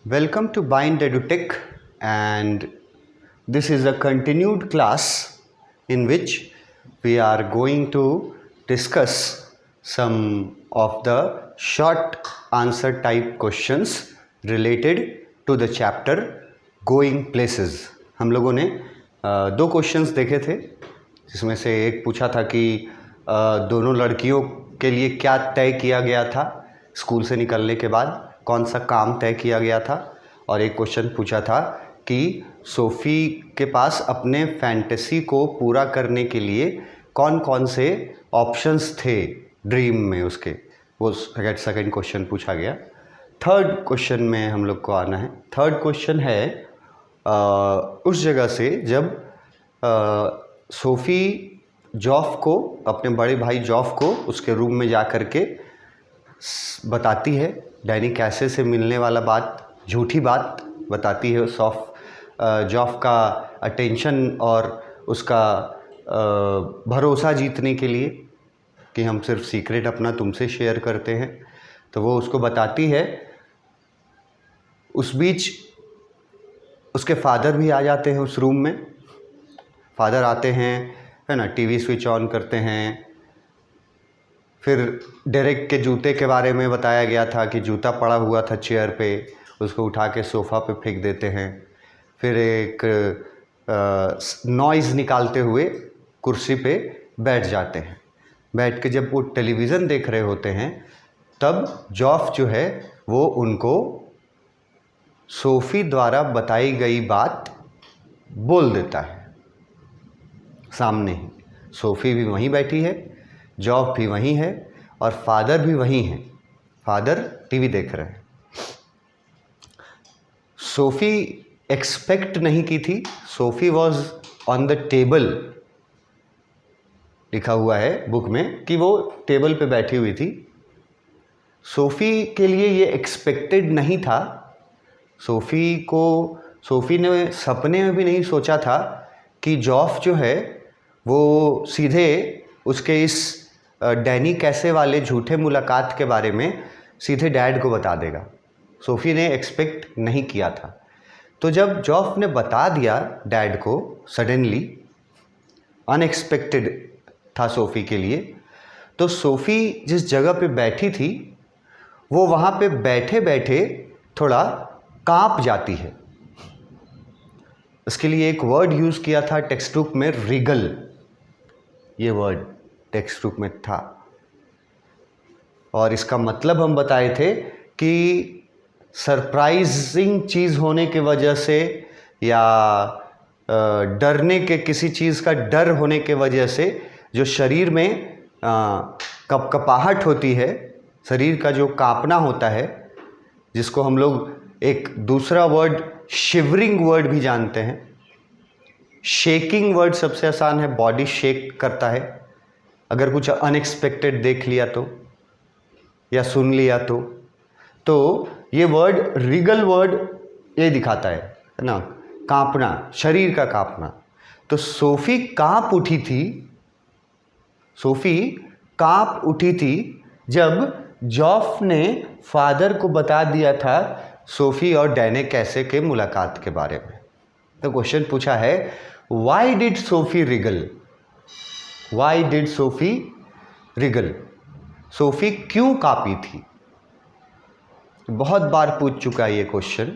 Welcome to Bind EduTech, and this is a continued class in which we are going to discuss some of the short answer type questions related to the chapter Going Places. हम लोगों ने दो questions देखे थे, जिसमें से एक पूछा था कि दोनों लड़कियों के लिए क्या तय किया गया था स्कूल से निकलने के बाद, कौन सा काम तय किया गया था, और एक क्वेश्चन पूछा था कि सोफ़ी के पास अपने फैंटेसी को पूरा करने के लिए कौन कौन से ऑप्शंस थे ड्रीम में उसके, वो सेकंड क्वेश्चन पूछा गया। थर्ड क्वेश्चन में हम लोग को आना है। थर्ड क्वेश्चन है उस जगह से जब सोफ़ी जॉफ को, अपने बड़े भाई जॉफ को उसके रूम में जा कर के बताती है, डैनी कैसे से मिलने वाला बात, झूठी बात बताती है जॉफ का अटेंशन और उसका भरोसा जीतने के लिए कि हम सिर्फ सीक्रेट अपना तुमसे शेयर करते हैं, तो वो उसको बताती है। उस बीच उसके फादर भी आ जाते हैं उस रूम में। फादर आते हैं, है ना, टीवी स्विच ऑन करते हैं। फिर डेरेक के जूते के बारे में बताया गया था कि जूता पड़ा हुआ था चेयर पे, उसको उठा के सोफ़ा पे फेंक देते हैं। फिर एक नॉइज़ निकालते हुए कुर्सी पे बैठ जाते हैं। बैठ के जब वो टेलीविज़न देख रहे होते हैं तब जॉफ जो है वो उनको सोफ़ी द्वारा बताई गई बात बोल देता है सामने ही। सोफ़ी भी वहीं बैठी है, जॉफ भी वहीं है और फादर भी वहीं है। फादर टीवी देख रहे हैं। सोफ़ी एक्सपेक्ट नहीं की थी, SoFi was on the table, लिखा हुआ है बुक में कि वो टेबल पे बैठी हुई थी। सोफ़ी के लिए ये एक्सपेक्टेड नहीं था। सोफ़ी ने सपने में भी नहीं सोचा था कि जॉफ जो है वो सीधे उसके इस डैनी कैसे वाले झूठे मुलाकात के बारे में सीधे डैड को बता देगा। सोफ़ी ने एक्सपेक्ट नहीं किया था। तो जब जॉफ ने बता दिया डैड को, सडनली, अनएक्सपेक्टेड था सोफ़ी के लिए, तो सोफ़ी जिस जगह पे बैठी थी वो वहाँ पे बैठे बैठे थोड़ा कांप जाती है। इसके लिए एक वर्ड यूज़ किया था टेक्स्ट बुक में, रिगल। ये वर्ड टेक्स्ट बुक में था और इसका मतलब हम बताए थे कि सरप्राइजिंग चीज़ होने की वजह से या डरने के, किसी चीज़ का डर होने के वजह से जो शरीर में कपकपाहट होती है, शरीर का जो कांपना होता है, जिसको हम लोग एक दूसरा वर्ड शिवरिंग वर्ड भी जानते हैं। शेकिंग वर्ड सबसे आसान है, बॉडी शेक करता है अगर कुछ अनएक्सपेक्टेड देख लिया तो या सुन लिया तो ये वर्ड, रिगल वर्ड, ये दिखाता है ना, कांपना, शरीर का कांपना। तो सोफ़ी कांप उठी थी जब जॉफ ने फादर को बता दिया था सोफ़ी और डैनी कैसे के मुलाकात के बारे में। तो क्वेश्चन पूछा है, why did SoFi Regal? Why did SoFi Regal? SoFi क्यों कांपी थी? बहुत बार पूछ चुका है ये क्वेश्चन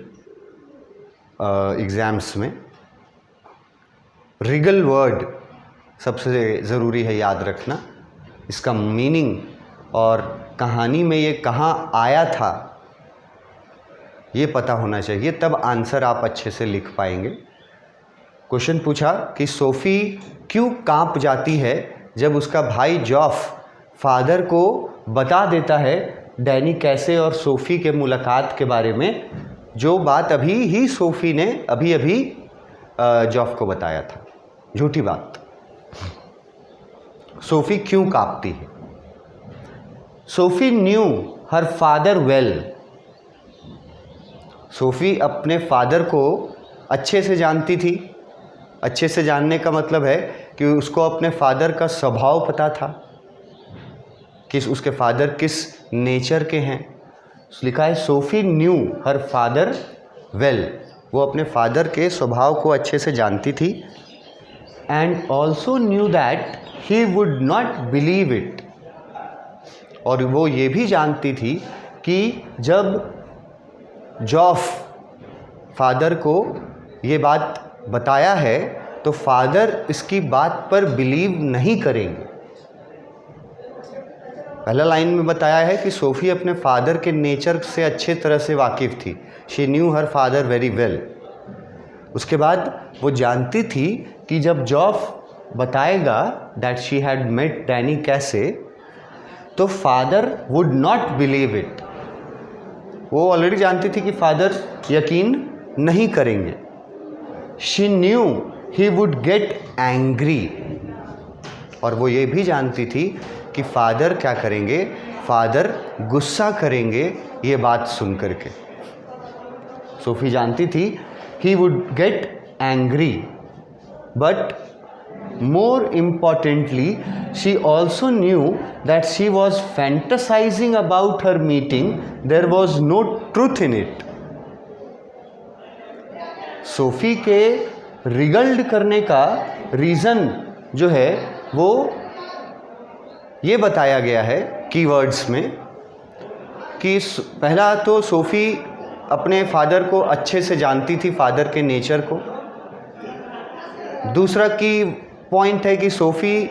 एग्ज़ाम्स में। रिगल वर्ड सबसे ज़रूरी है याद रखना। इसका मीनिंग और कहानी में ये कहाँ आया था ये पता होना चाहिए, तब आंसर आप अच्छे से लिख पाएंगे। क्वेश्चन पूछा कि सोफ़ी क्यों कांप जाती है जब उसका भाई जॉफ फादर को बता देता है डैनी कैसे और सोफ़ी के मुलाकात के बारे में, जो बात अभी ही सोफ़ी ने अभी जॉफ को बताया था, झूठी बात। सोफ़ी क्यों कांपती है? SoFi new her father well. SoFi अपने फादर को अच्छे से जानती थी। अच्छे से जानने का मतलब है कि उसको अपने फादर का स्वभाव पता था, कि उसके फादर किस नेचर के हैं। लिखा है SoFi new her father well, वो अपने फादर के स्वभाव को अच्छे से जानती थी। And also knew that he would not believe it, और वो ये भी जानती थी कि जब जॉफ फादर को ये बात बताया है तो फादर इसकी बात पर बिलीव नहीं करेंगे। पहला लाइन में बताया है कि सोफ़ी अपने फादर के नेचर से अच्छे तरह से वाकिफ़ थी। She knew her father very well. उसके बाद वो जानती थी कि जब जॉफ बताएगा that she had met Danny Casey, तो father would not believe it. वो ऑलरेडी जानती थी कि फादर यकीन नहीं करेंगे। She knew he would get angry, और वो ये भी जानती थी कि फादर क्या करेंगे, फादर गुस्सा करेंगे ये बात सुन करके। सोफ़ी जानती थी ही would get angry, but more importantly, she also knew that she was fantasizing about her meeting. There was no truth in it. SoFi के रिगल्ड करने का रीज़न जो है वो ये बताया गया है कीवर्ड्स में कि पहला तो सोफ़ी अपने फादर को अच्छे से जानती थी, फादर के नेचर को। दूसरा की पॉइंट है कि सोफ़ी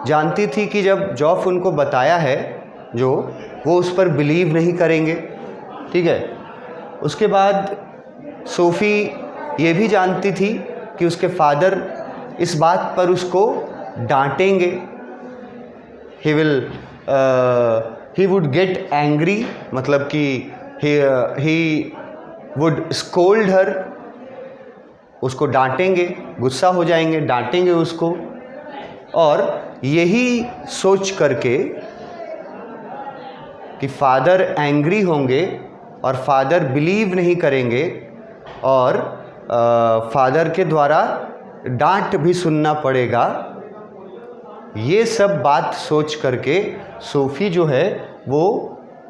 जानती थी कि जब जॉफ उनको बताया है जो, वो उस पर बिलीव नहीं करेंगे। ठीक है। उसके बाद सोफ़ी ये भी जानती थी कि उसके फादर इस बात पर उसको डांटेंगे। ही वुड गेट एंग्री, मतलब कि ही वुड स्कोल्ड हर, उसको डांटेंगे, गुस्सा हो जाएंगे, डांटेंगे उसको। और यही सोच करके कि फादर एंग्री होंगे और फादर बिलीव नहीं करेंगे और फादर के द्वारा डांट भी सुनना पड़ेगा, ये सब बात सोच करके सोफ़ी जो है वो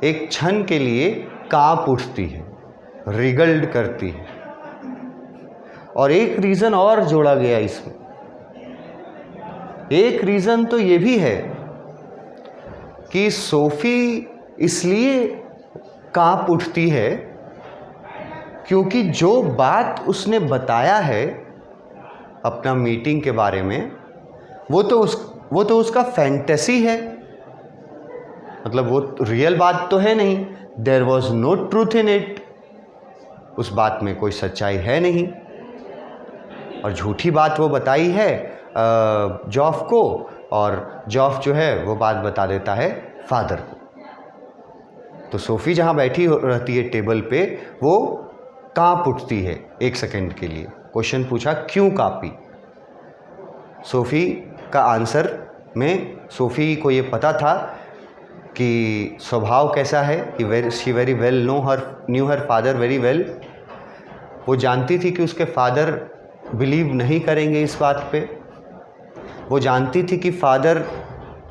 एक क्षण के लिए कांप उठती है, रिगल्ड करती है। और एक रीज़न और जोड़ा गया इसमें। एक रीज़न तो ये भी है कि सोफ़ी इसलिए कांप उठती है क्योंकि जो बात उसने बताया है अपना मीटिंग के बारे में, वो तो उसका फैंटेसी है, मतलब वो रियल बात तो है नहीं। There was no truth in it, उस बात में कोई सच्चाई है नहीं, और झूठी बात वो बताई है जॉफ को, और जॉफ जो है वो बात बता देता है फादर को। तो सोफ़ी जहाँ बैठी रहती है टेबल पे, वो कांप उठती है एक सेकंड के लिए। क्वेश्चन पूछा क्यों कांपी? सोफ़ी का आंसर में सोफ़ी को ये पता था कि स्वभाव कैसा है, she very well new her father very well. वो जानती थी कि उसके फादर बिलीव नहीं करेंगे इस बात पे। वो जानती थी कि फादर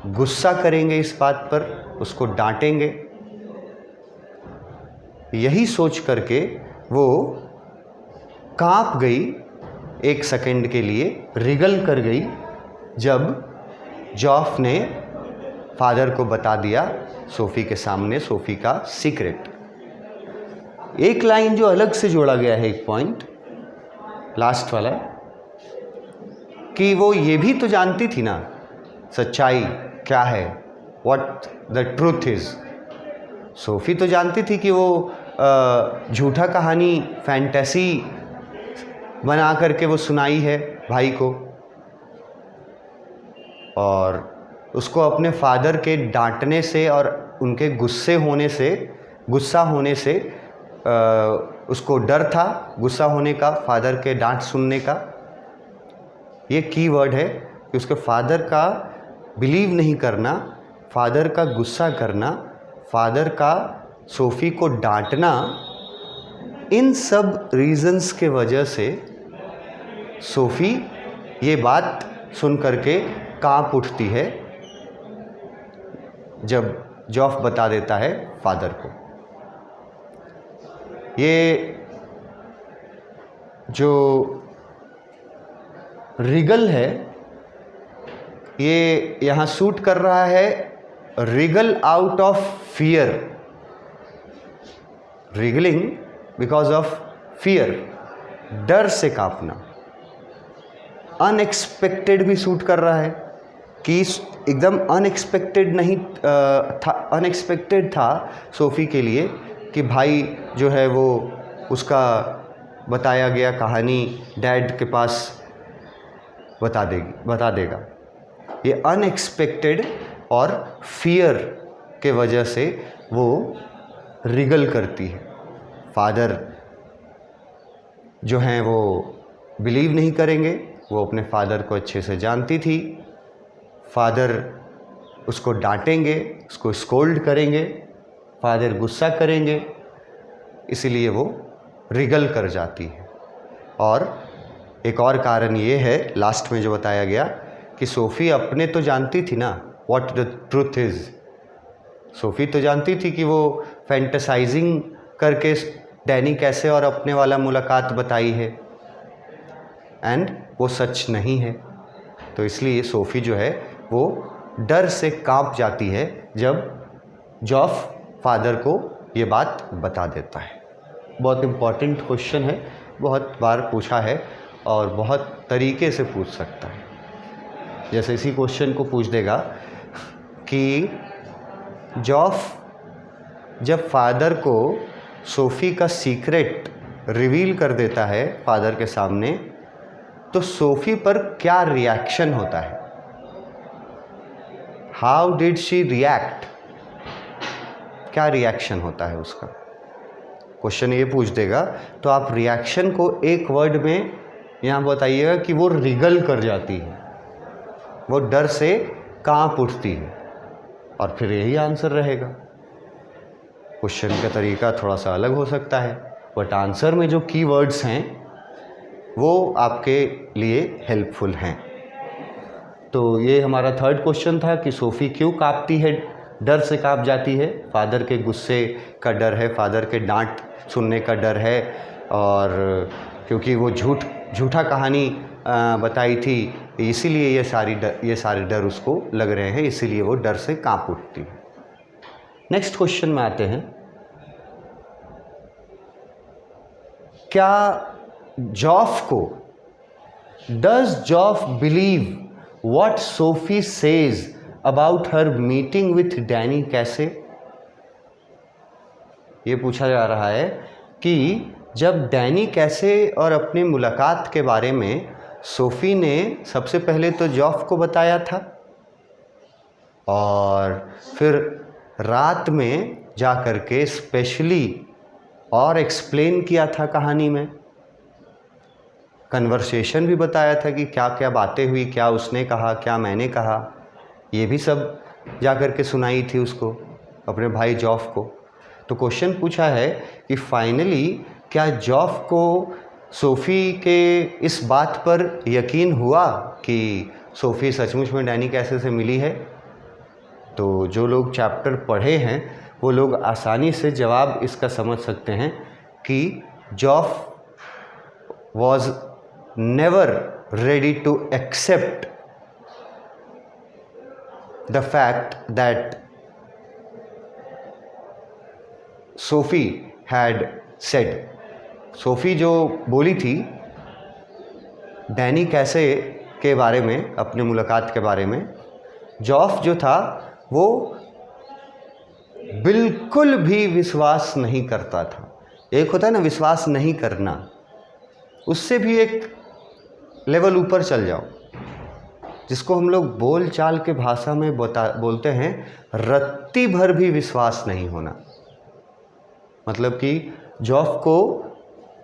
गुस्सा करेंगे इस बात पर, उसको डांटेंगे। यही सोच करके वो कांप गई एक सेकंड के लिए, रिगल कर गई जब जॉफ ने फादर को बता दिया सोफ़ी के सामने सोफ़ी का सीक्रेट। एक लाइन जो अलग से जोड़ा गया है, एक पॉइंट लास्ट वाला, कि वो ये भी तो जानती थी ना सच्चाई क्या है, what the truth is. SoFi तो जानती थी कि वो झूठा कहानी फैंटेसी बना करके वो सुनाई है भाई को, और उसको अपने फादर के डांटने से और उनके गुस्सा होने से उसको डर था, गुस्सा होने का, फादर के डांट सुनने का। ये की वर्ड है कि उसके फादर का बिलीव नहीं करना, फादर का गुस्सा करना, फादर का सोफ़ी को डांटना, इन सब रीज़न्स के वजह से सोफ़ी ये बात सुन करके कांप उठती है जब जॉफ बता देता है फादर को। ये जो रिगल है ये यहाँ सूट कर रहा है wriggle out of fear, wriggling because of fear, डर से कांपना। अनएक्सपेक्टेड भी सूट कर रहा है कि एकदम अनएक्सपेक्टेड नहीं था, अनएक्सपेक्टेड था सोफ़ी के लिए कि भाई जो है वो उसका बताया गया कहानी डैड के पास बता देगा। ये अनएक्सपेक्टेड और फियर के वजह से वो रिगल करती है। फादर जो हैं वो बिलीव नहीं करेंगे, वो अपने फादर को अच्छे से जानती थी। फादर उसको डांटेंगे, उसको स्कोल्ड करेंगे, फादर गुस्सा करेंगे, इसीलिए वो रिगल कर जाती है। और एक और कारण ये है लास्ट में जो बताया गया कि सोफ़ी अपने तो जानती थी ना what the truth is. SoFi तो जानती थी कि वो फैंटेसाइजिंग करके डैनी कैसे और अपने वाला मुलाकात बताई है एंड वो सच नहीं है। तो इसलिए सोफ़ी जो है वो डर से कांप जाती है जब जॉफ फादर को ये बात बता देता है। बहुत इम्पॉर्टेंट क्वेश्चन है, बहुत बार पूछा है और बहुत तरीके से पूछ सकता है। जैसे इसी क्वेश्चन को पूछ देगा कि जॉफ जब फादर को सोफ़ी का सीक्रेट रिवील कर देता है फादर के सामने, तो सोफ़ी पर क्या रिएक्शन होता है? How did she react? क्या रिएक्शन होता है उसका? क्वेश्चन ये पूछ देगा तो आप रिएक्शन को एक वर्ड में यहाँ बताइएगा कि वो रिगल कर जाती है, वो डर से कांप उठती है, और फिर यही आंसर रहेगा। क्वेश्चन का तरीका थोड़ा सा अलग हो सकता है, बट आंसर में जो कीवर्ड्स हैं वो आपके लिए हेल्पफुल हैं। तो ये हमारा थर्ड क्वेश्चन था कि सोफ़ी क्यों कांपती है, डर से कांप जाती है। फादर के गुस्से का डर है, फादर के डांट सुनने का डर है, और क्योंकि वो झूठा कहानी बताई थी, इसीलिए ये सारे डर उसको लग रहे हैं, इसीलिए वो डर से कांप उठती है। नेक्स्ट क्वेश्चन में आते हैं, क्या जॉफ को does जॉफ believe what SoFi says about her meeting with Danny कैसे? ये पूछा जा रहा है कि जब डैनी कैसे और अपनी मुलाकात के बारे में सोफ़ी ने सबसे पहले तो जॉफ को बताया था और फिर रात में जा कर के स्पेशली और एक्सप्लेन किया था कहानी में, कन्वर्सेशन भी बताया था कि क्या क्या बातें हुई, क्या उसने कहा, क्या मैंने कहा, ये भी सब जा कर के सुनाई थी उसको, अपने भाई जॉफ को। तो क्वेश्चन पूछा है कि फाइनली क्या जॉफ को सोफ़ी के इस बात पर यकीन हुआ कि सोफ़ी सचमुच में डैनी कैसे से मिली है? तो जो लोग चैप्टर पढ़े हैं वो लोग आसानी से जवाब इसका समझ सकते हैं कि Joff was never ready to accept the fact that Sophie had said. Sophie जो बोली थी डैनी कैसे के बारे में, अपने मुलाकात के बारे में, जॉफ जो था वो बिल्कुल भी विश्वास नहीं करता था। एक होता है ना विश्वास नहीं करना, उससे भी एक लेवल ऊपर चल जाओ, जिसको हम लोग बोल चाल के भाषा में बोलते हैं रत्ती भर भी विश्वास नहीं होना। मतलब कि जॉफ को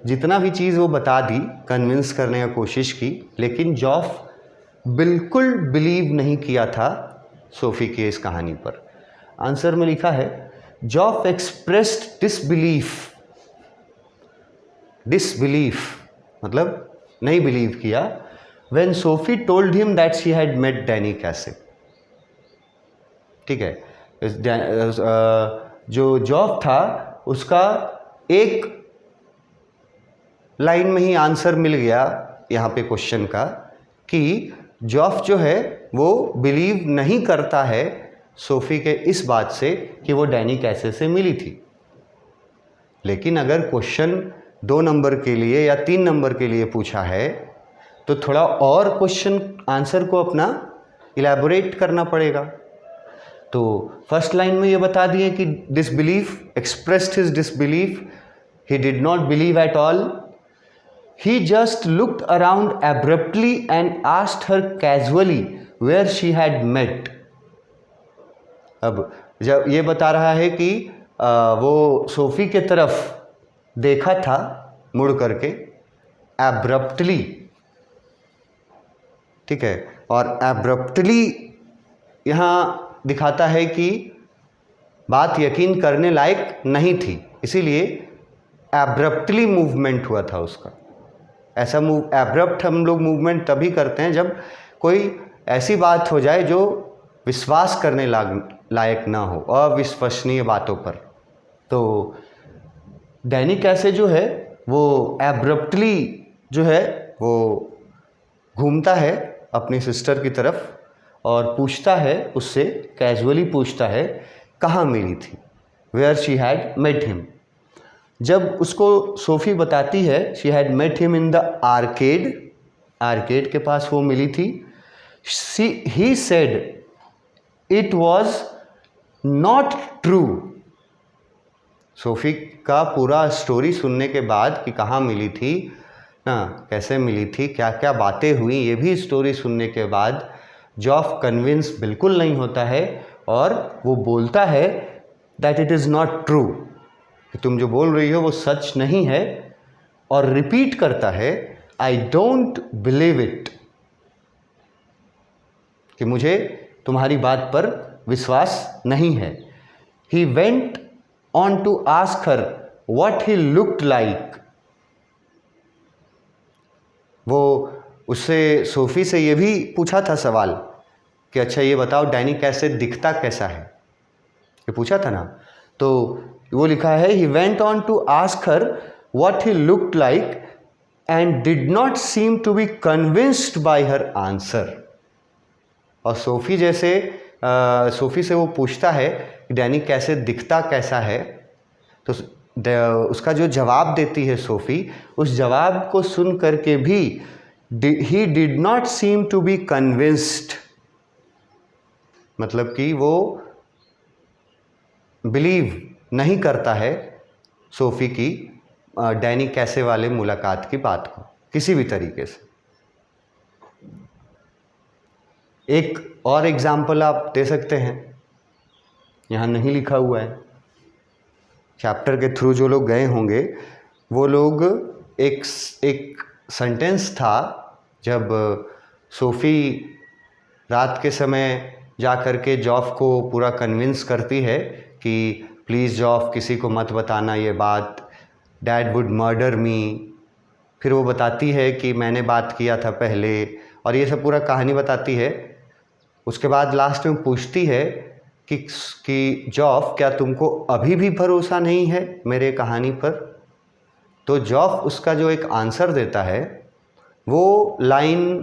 जितना भी चीज़ वो बता दी, कन्विंस करने की कोशिश की, लेकिन जॉफ बिल्कुल बिलीव नहीं किया था सोफ़ी की इस कहानी पर। आंसर में लिखा है जॉफ एक्सप्रेस्ड डिसबिलीफ मतलब नहीं बिलीव किया when Sophie told him that she had met Danny Casey. ठीक है, जो जॉफ था उसका एक लाइन में ही आंसर मिल गया यहाँ पे क्वेश्चन का कि जॉफ जो है वो बिलीव नहीं करता है सोफ़ी के इस बात से कि वो डैनी कैसे से मिली थी। लेकिन अगर क्वेश्चन 2 नंबर के लिए या 3 नंबर के लिए पूछा है तो थोड़ा और क्वेश्चन आंसर को अपना इलैबोरेट करना पड़ेगा। तो फर्स्ट लाइन में ये बता दिए कि disbelief expressed his disbelief, he did not believe at all, he just looked around abruptly and asked her casually where she had met. अब जब ये बता रहा है कि वो सोफ़ी के तरफ देखा था मुड़ करके एब्रप्टली, ठीक है, और एब्रप्टली यहाँ दिखाता है कि बात यकीन करने लायक नहीं थी, इसीलिए एब्रप्टली मूवमेंट हुआ था उसका। ऐसा एब्रप्ट हम लोग मूवमेंट तभी करते हैं जब कोई ऐसी बात हो जाए जो विश्वास करने लायक ना हो, अविश्वसनीय बातों पर। तो डैनी कैसे जो है वो एब्रप्टली जो है वो घूमता है अपनी सिस्टर की तरफ और पूछता है उससे, कैजुअली पूछता है कहाँ मिली थी, where she had met him. जब उसको सोफ़ी बताती है she had met him in the arcade, arcade के पास वो मिली थी, he said it was not true. Sophie का पूरा स्टोरी सुनने के बाद कि कहाँ मिली थी ना, कैसे मिली थी, क्या क्या बातें हुई, ये भी स्टोरी सुनने के बाद जॉफ कन्विंस बिल्कुल नहीं होता है और वो बोलता है that it is not true, कि तुम जो बोल रही हो वो सच नहीं है, और रिपीट करता है आई डोंट बिलीव इट, कि मुझे तुम्हारी बात पर विश्वास नहीं है। He went on to ask her what he looked like. वो उससे सोफ़ी से ये भी पूछा था सवाल कि अच्छा ये बताओ डैनी कैसे दिखता कैसा है, ये पूछा था ना। तो वो लिखा है he went on to ask her what he looked like and did not seem to be convinced by her answer. और सोफ़ी से वो पूछता है कि डैनी कैसे दिखता कैसा है, तो उसका जो जवाब देती है सोफ़ी, उस जवाब को सुन करके भी he did not seem to be convinced, मतलब कि वो बिलीव नहीं करता है सोफ़ी की डैनी कैसे वाले मुलाकात की बात को किसी भी तरीके से। एक और एग्जाम्पल आप दे सकते हैं, यहाँ नहीं लिखा हुआ है, चैप्टर के थ्रू जो लोग गए होंगे वो लोग एक सेंटेंस था जब सोफ़ी रात के समय जा कर के जॉफ को पूरा कन्विंस करती है कि प्लीज़ जॉफ किसी को मत बताना ये बात, डैड वुड मर्डर मी। फिर वो बताती है कि मैंने बात किया था पहले, और ये सब पूरा कहानी बताती है। उसके बाद लास्ट में पूछती है कि जॉफ क्या तुमको अभी भी भरोसा नहीं है मेरे कहानी पर। तो जॉफ उसका जो एक आंसर देता है वो लाइन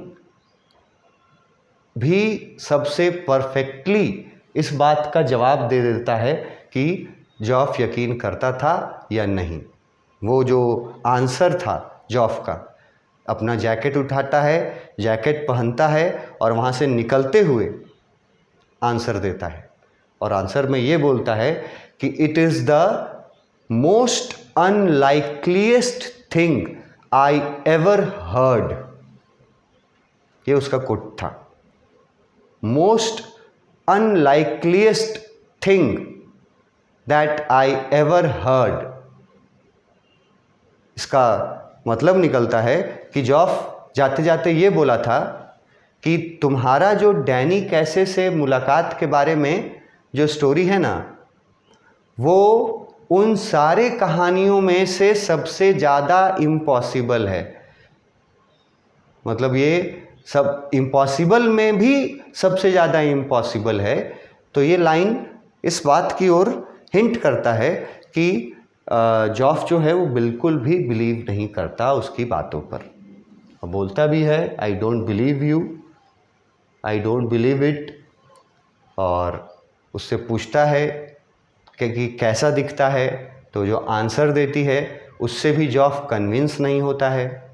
भी सबसे परफेक्टली इस बात का जवाब दे देता है कि जॉफ यकीन करता था या नहीं। वो जो आंसर था जॉफ का, अपना जैकेट उठाता है, जैकेट पहनता है और वहाँ से निकलते हुए आंसर देता है, और आंसर में ये बोलता है कि it is the most unlikeliest thing I ever heard. ये उसका कोट था, most unlikeliest thing that I ever heard. इसका मतलब निकलता है कि जॉफ जाते जाते ये बोला था कि तुम्हारा जो डैनी कैसे से मुलाकात के बारे में जो स्टोरी है ना, वो उन सारे कहानियों में से सबसे ज़्यादा इम्पॉसिबल है। मतलब ये सब इम्पॉसिबल में भी सबसे ज़्यादा इम्पॉसिबल है। तो ये लाइन इस बात की ओर हिंट करता है कि जॉफ जो है वो बिल्कुल भी बिलीव नहीं करता उसकी बातों पर, और बोलता भी है I don't believe you, I don't believe it, और उससे पूछता है कि कैसा दिखता है, तो जो आंसर देती है उससे भी जॉफ कन्विंस नहीं होता है।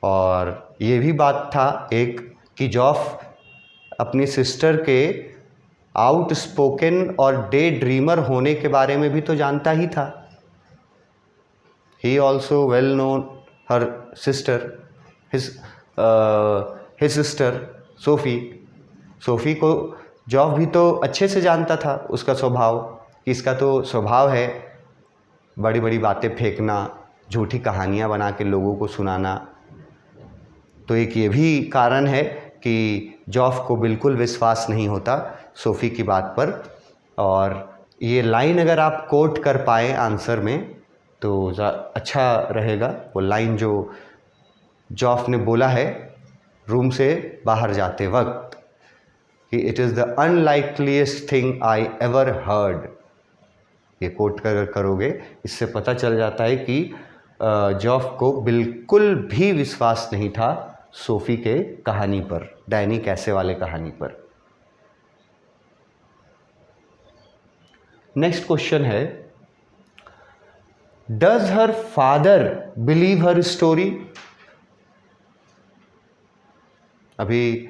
और ये भी बात था एक कि जॉफ अपनी सिस्टर के आउट स्पोकन और डे ड्रीमर होने के बारे में भी तो जानता ही था। He also well known her sister, his sister SoFi को जॉफ भी तो अच्छे से जानता था, उसका स्वभाव, कि इसका तो स्वभाव है बड़ी बड़ी बातें फेंकना, झूठी कहानियाँ बना के लोगों को सुनाना। तो एक ये भी कारण है कि जॉफ को बिल्कुल विश्वास नहीं होता सोफ़ी की बात पर। और ये लाइन अगर आप कोट कर पाए आंसर में तो अच्छा रहेगा। वो लाइन जो जॉफ ने बोला है रूम से बाहर जाते वक्त कि it is the unlikeliest thing I ever heard, ये कोट करोगे, इससे पता चल जाता है कि जॉफ को बिल्कुल भी विश्वास नहीं था सोफ़ी के कहानी पर, डैनी कैसे वाले कहानी पर। नेक्स्ट क्वेश्चन है, does her father believe her story? अभी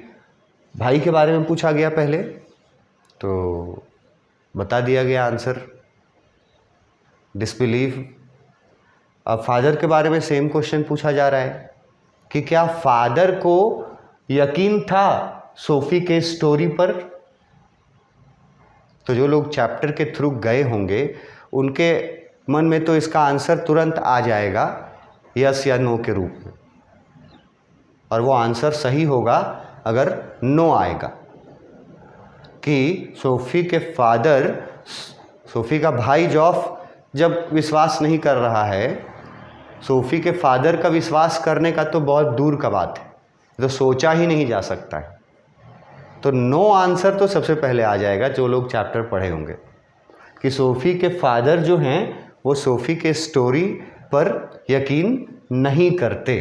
भाई के बारे में पूछा गया पहले, तो बता दिया गया आंसर डिसबिलीव। अब फादर के बारे में सेम क्वेश्चन पूछा जा रहा है कि क्या फादर को यकीन था सोफ़ी के स्टोरी पर? तो जो लोग चैप्टर के थ्रू गए होंगे उनके मन में तो इसका आंसर तुरंत आ जाएगा यस या नो के रूप में, और वो आंसर सही होगा अगर नो आएगा कि सोफ़ी के फादर, सोफ़ी का भाई जॉफ जब विश्वास नहीं कर रहा है, सोफ़ी के फादर का विश्वास करने का तो बहुत दूर का बात है, तो सोचा ही नहीं जा सकता है। तो नो आंसर तो सबसे पहले आ जाएगा जो लोग चैप्टर पढ़े होंगे कि सोफ़ी के फादर जो हैं वो सोफ़ी के स्टोरी पर यकीन नहीं करते।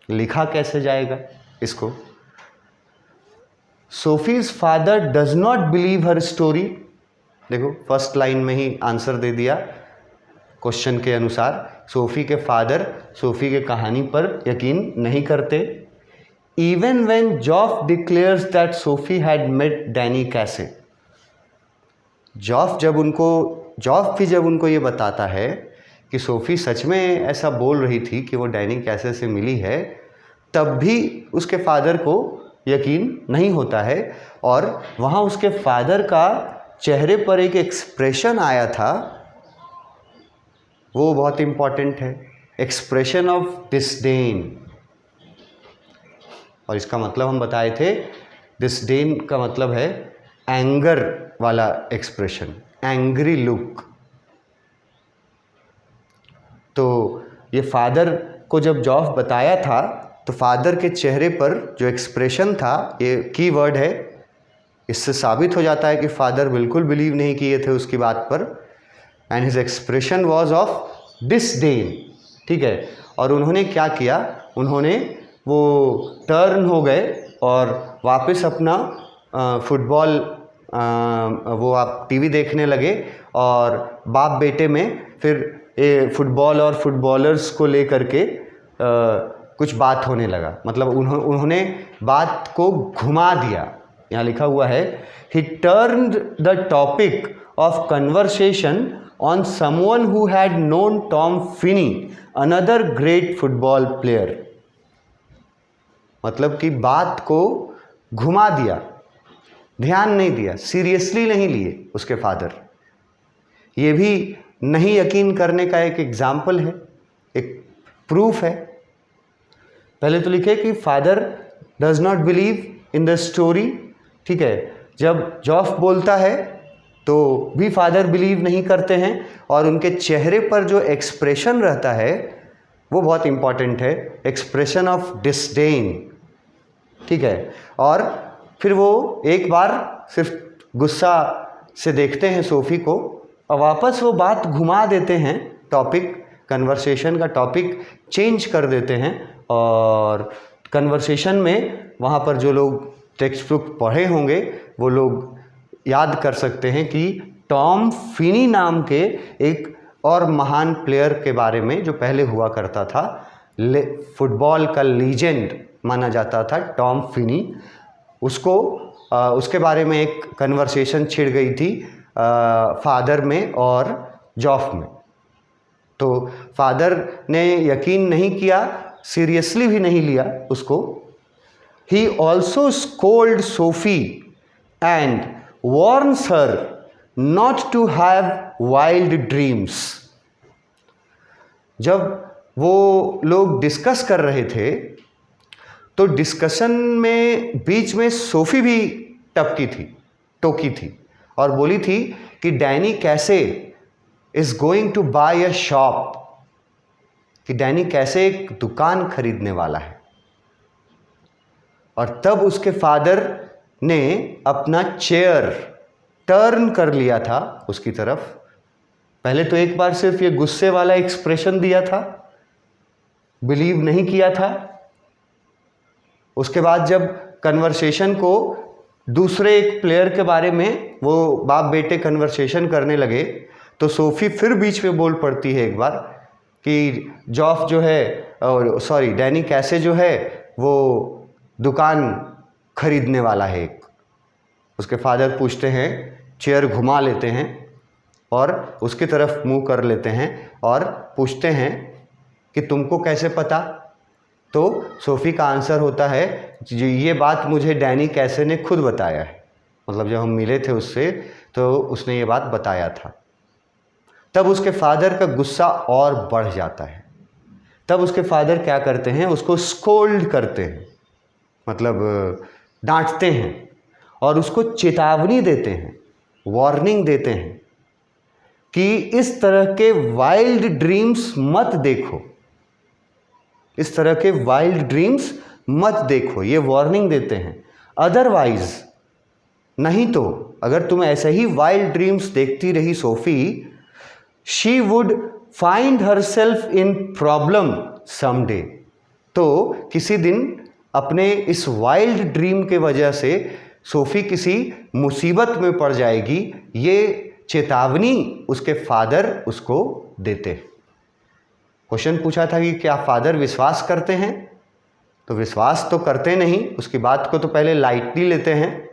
लिखा कैसे जाएगा इसको? Sophie's father does not believe her story. देखो फर्स्ट लाइन में ही आंसर दे दिया क्वेश्चन के अनुसार, सोफ़ी के फादर सोफ़ी के कहानी पर यकीन नहीं करते। Even when Joff declares that Sophie had met Danny Casey, Joff भी जब उनको ये बताता है कि सोफ़ी सच में ऐसा बोल रही थी कि वो डैनी कैसे से मिली है, तब भी उसके फादर को यकीन नहीं होता है। और वहाँ उसके फादर का चेहरे पर एक एक्सप्रेशन आया था, वो बहुत इम्पॉर्टेंट है, एक्सप्रेशन ऑफ डिसडेन। और इसका मतलब हम बताए थे, डिसडेन का मतलब है एंगर वाला एक्सप्रेशन, एंग्री लुक। तो ये फादर को जब जॉफ बताया था तो फादर के चेहरे पर जो एक्सप्रेशन था, ये की वर्ड है, इससे साबित हो जाता है कि फादर बिल्कुल बिलीव नहीं किए थे उसकी बात पर। And his expression was of disdain, ठीक है। और उन्होंने क्या किया, उन्होंने वो टर्न हो गए और वापस अपना फुटबॉल वो आप टीवी देखने लगे, और बाप बेटे में फिर फुटबॉल और फुटबॉलर्स को लेकर के कुछ बात होने लगा। मतलब उन्होंने बात को घुमा दिया। यहाँ लिखा हुआ है, ही turned the topic of conversation on someone who had known Tom Finney, another great football player. मतलब कि बात को घुमा दिया, ध्यान नहीं दिया, सीरियसली नहीं लिए उसके फादर। ये भी नहीं यकीन करने का एक एग्जाम्पल है, एक प्रूफ है। पहले तो लिखे कि father does not believe in the story, ठीक है। जब जॉफ बोलता है तो भी फादर बिलीव नहीं करते हैं, और उनके चेहरे पर जो एक्सप्रेशन रहता है वो बहुत इम्पॉर्टेंट है, एक्सप्रेशन ऑफ डिसडेन, ठीक है। और फिर वो एक बार सिर्फ गुस्सा से देखते हैं सोफ़ी को, और वापस वो बात घुमा देते हैं, टॉपिक, कन्वर्सेशन का टॉपिक चेंज कर देते हैं, और कन्वर्सेशन में वहाँ पर जो लोग टेक्स्ट बुक पढ़े होंगे वो लोग याद कर सकते हैं कि टॉम फिनी नाम के एक और महान प्लेयर के बारे में जो पहले हुआ करता था, फुटबॉल का लीजेंड माना जाता था टॉम फिनी, उसके बारे में एक कन्वर्सेशन छिड़ गई थी फादर में और जॉफ में। तो फादर ने यकीन नहीं किया, सीरियसली भी नहीं लिया उसको। He also scold Sophie and warns her not to have wild dreams. जब वो लोग डिस्कस कर रहे थे तो डिस्कशन में बीच में सोफी भी टोकी थी और बोली थी कि Danny Casey is going to buy a shop, कि डैनी कैसे एक दुकान खरीदने वाला है। और तब उसके फादर ने अपना चेयर टर्न कर लिया था उसकी तरफ। पहले तो एक बार सिर्फ ये गुस्से वाला एक्सप्रेशन दिया था, बिलीव नहीं किया था। उसके बाद जब कन्वर्सेशन को दूसरे एक प्लेयर के बारे में वो बाप बेटे कन्वर्सेशन करने लगे तो सोफी फिर बीच में बोल पड़ती है एक बार कि जॉफ जो है, और सॉरी डैनी कैसे जो है वो दुकान खरीदने वाला है एक। उसके फादर पूछते हैं, चेयर घुमा लेते हैं और उसकी तरफ मुंह कर लेते हैं और पूछते हैं कि तुमको कैसे पता। तो सोफ़ी का आंसर होता है, ये बात मुझे डैनी कैसे ने खुद बताया है, मतलब जब हम मिले थे उससे तो उसने ये बात बताया था। तब उसके फादर का गुस्सा और बढ़ जाता है। तब उसके फादर क्या करते हैं, उसको स्कोल्ड करते हैं, मतलब डांटते हैं और उसको चेतावनी देते हैं, वार्निंग देते हैं कि इस तरह के वाइल्ड ड्रीम्स मत देखो, इस तरह के वाइल्ड ड्रीम्स मत देखो, ये वार्निंग देते हैं। अदरवाइज, नहीं तो अगर तुम ऐसे ही वाइल्ड ड्रीम्स देखती रही Sophie, she would find herself in problem someday. तो किसी दिन अपने इस वाइल्ड ड्रीम के वजह से सोफी किसी मुसीबत में पड़ जाएगी, ये चेतावनी उसके फादर उसको देते। क्वेश्चन पूछा था कि क्या फादर विश्वास करते हैं, तो विश्वास तो करते नहीं, उसकी बात को तो पहले लाइटली लेते हैं,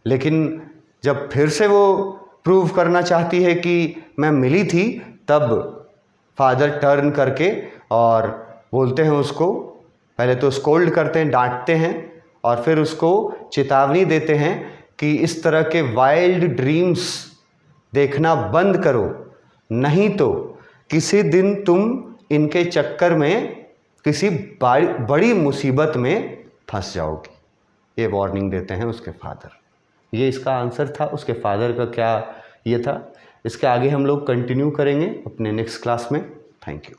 लेकिन जब फिर से वो प्रूव करना चाहती है कि मैं मिली थी, तब फादर टर्न करके और बोलते हैं उसको, पहले तो स्कोल्ड करते हैं, डांटते हैं, और फिर उसको चेतावनी देते हैं कि इस तरह के वाइल्ड ड्रीम्स देखना बंद करो, नहीं तो किसी दिन तुम इनके चक्कर में किसी बड़ी मुसीबत में फंस जाओगी। ये वार्निंग देते हैं उसके फादर। ये इसका आंसर था, उसके फादर का क्या ये था। इसके आगे हम लोग कंटिन्यू करेंगे अपने नेक्स्ट क्लास में। Thank you.